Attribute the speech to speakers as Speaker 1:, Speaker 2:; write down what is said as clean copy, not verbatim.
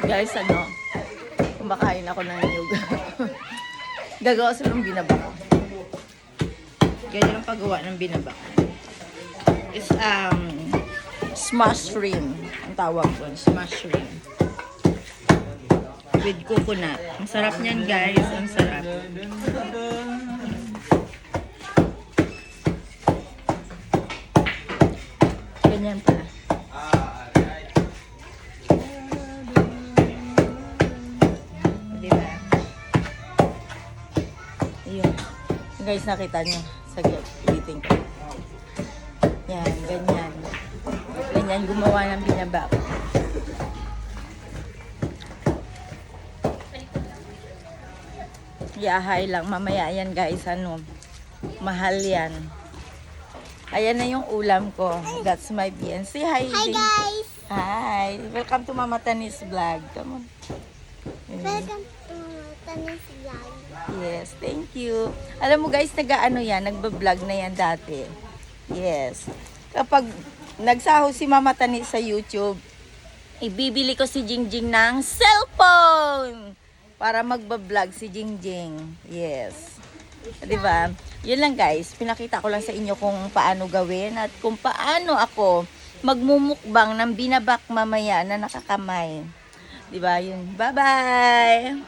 Speaker 1: Guys, kumakain ako ng nyug. Gagawa sila ng binaba ko. Ganyan ang paggawa ng binaba ko. It's, smash shrimp. Ang tawag ko, smash shrimp. With coconut. Ang sarap niyan, guys. Ang sarap. Ganyan pala. Diba? Ayun. Guys, nakita nyo. Saglit, ulitin ko. Yan, ganyan. Ganyan, gumawa ng binaba ko. Yahay lang. Mamaya yan, guys. Mahal yan. Ayan na yung ulam ko. That's my BN. Say hi.
Speaker 2: Hi guys!
Speaker 1: Hi. Welcome to Mama Tanis Vlog. Come on.
Speaker 2: Welcome to Tanis Vlog.
Speaker 1: Yes, thank you. Alam mo guys, nagba-vlog na yan dati. Yes. Kapag nagsaho si Mama Tanis sa YouTube, ibibili ko si Jingjing ng cellphone para magba-vlog si Jingjing. Yes. Diba? Yun lang guys, pinakita ko lang sa inyo kung paano gawin at kung paano ako magmumukbang ng binabak mamaya na nakakamay. Diba? Yun. Bye-bye!